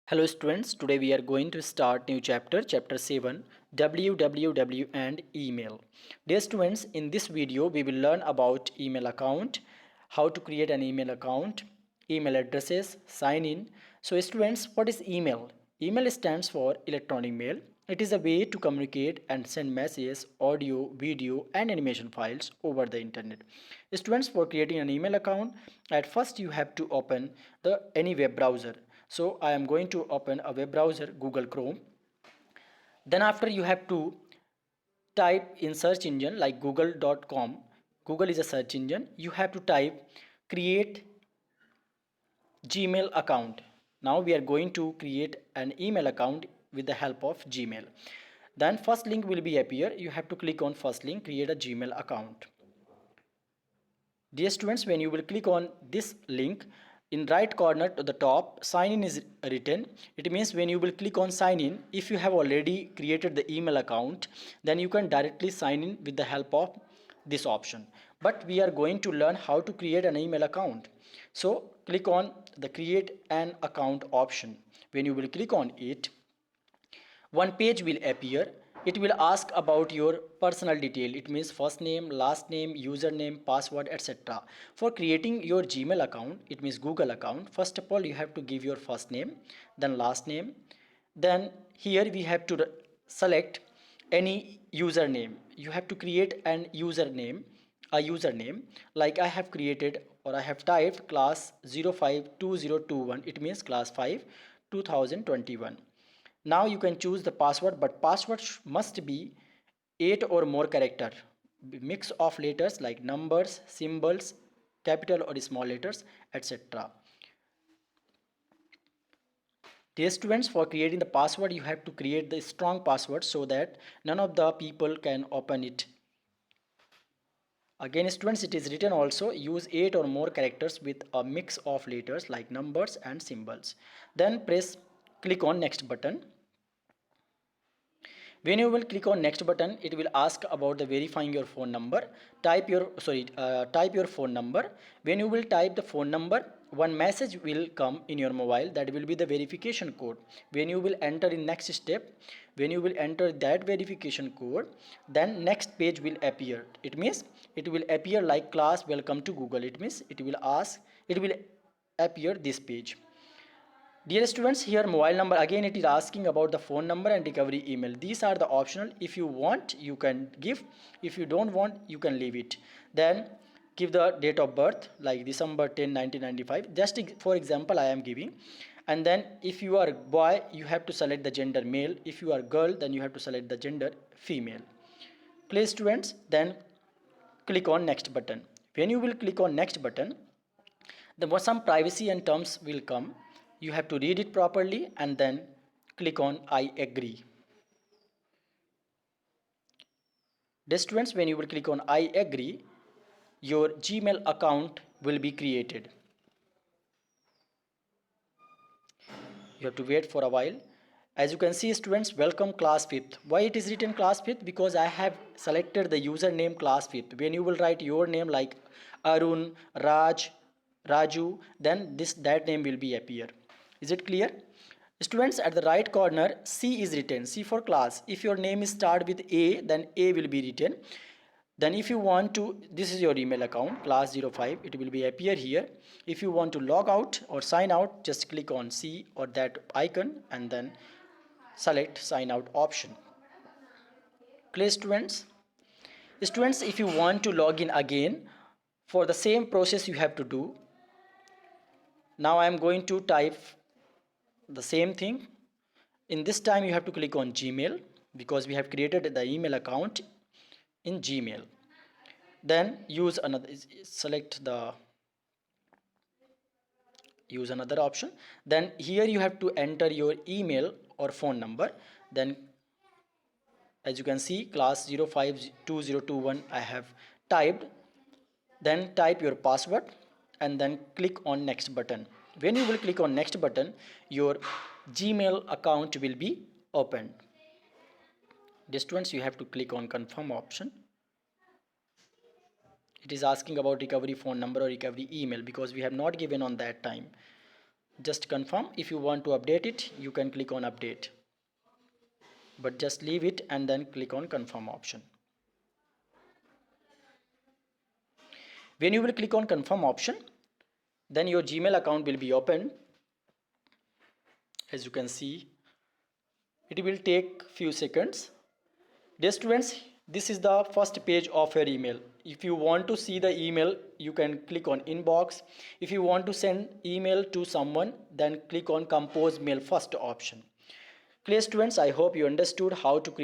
Hello students, today we are going to start new chapter 7, www and email. Dear students, in this video we will learn about email account, how to create an email account, email addresses, sign in. So students, what is email? Email stands for electronic mail. It is a way to communicate and send messages, audio, video and animation files over the internet. Students, for creating an email account, at first you have to open the any web browser. So I am going to open a web browser, Google Chrome. Then after you have to type in search engine like google.com. Google is a search engine. You have to type create Gmail account. Now we are going to create an email account with the help of Gmail. Then first link will be appear. You have to click on first link, create a Gmail account. Dear students, when you will click on this link, in right corner to the top, sign in is written. It means when you will click on sign in, if you have already created the email account, then you can directly sign in with the help of this option. But we are going to learn how to create an email account. So click on the create an account option. When you will click on it, one page will appear. It will ask about your personal detail. It means first name, last name, username, password, etc. For creating your Gmail account, it means Google account, first of all you have to give your first name, then last name. Then here we have to select any username. You have to create an username like I have created, or I have typed class 052021. It means class 5 2021. Now you can choose the password, but password must be 8 or more character, mix of letters like numbers, symbols, capital or small letters, etc. Dear students, for creating the password you have to create the strong password so that none of the people can open it. Again students, it is written also use 8 or more characters with a mix of letters like numbers and symbols. Then click on next button. When you will click on next button, it will ask about the verifying your phone number. Type your phone number. When you will type the phone number, one message will come in your mobile, that will be the verification code. When you will enter in next step, when you will enter that verification code, then next page will appear. It means it will appear like class welcome to Google. It means it will appear this page. Dear students, here mobile number, again it is asking about the phone number and recovery email. These are the optional. If you want, you can give. If you don't want, you can leave it. Then give the date of birth like December 10, 1995. Just for example, I am giving. And then if you are a boy, you have to select the gender male. If you are a girl, then you have to select the gender female. Please students, then click on next button. When you will click on next button, the some privacy and terms will come. You have to read it properly and then click on I agree. Dear students, when you will click on I agree, your Gmail account will be created. You have to wait for a while. As you can see students, welcome class 5th. Why it is written class 5th? Because I have selected the username class 5th. When you will write your name like Arun, Raj, Raju, then that name will be appear. Is it clear? Students, at the right corner C is written, C for class. If your name is start with A, then A will be written. Then if you want to, this is your email account class 05, it will be appear here. If you want to log out or sign out, just click on C or that icon and then select sign out option. Clear students? Students, if you want to log in again, for the same process you have to do. Now I am going to type the same thing. In this time you have to click on Gmail because we have created the email account in Gmail. Then use another option. Then here you have to enter your email or phone number. Then as you can see class 052021 I have typed. Then type your password and then click on next button. When you will click on next button, your Gmail account will be opened. Distance, you have to click on confirm option. It is asking about recovery phone number or recovery email because we have not given on that time. just confirm. If you want to update it, you can click on update, but just leave it and then click on confirm option. When you will click on confirm option, then your Gmail account will be opened. As you can see, it will take few seconds. Dear students, this is the first page of your email. If you want to see the email, you can click on inbox. If you want to send email to someone, then click on compose mail first option. Clear students, I hope you understood how to create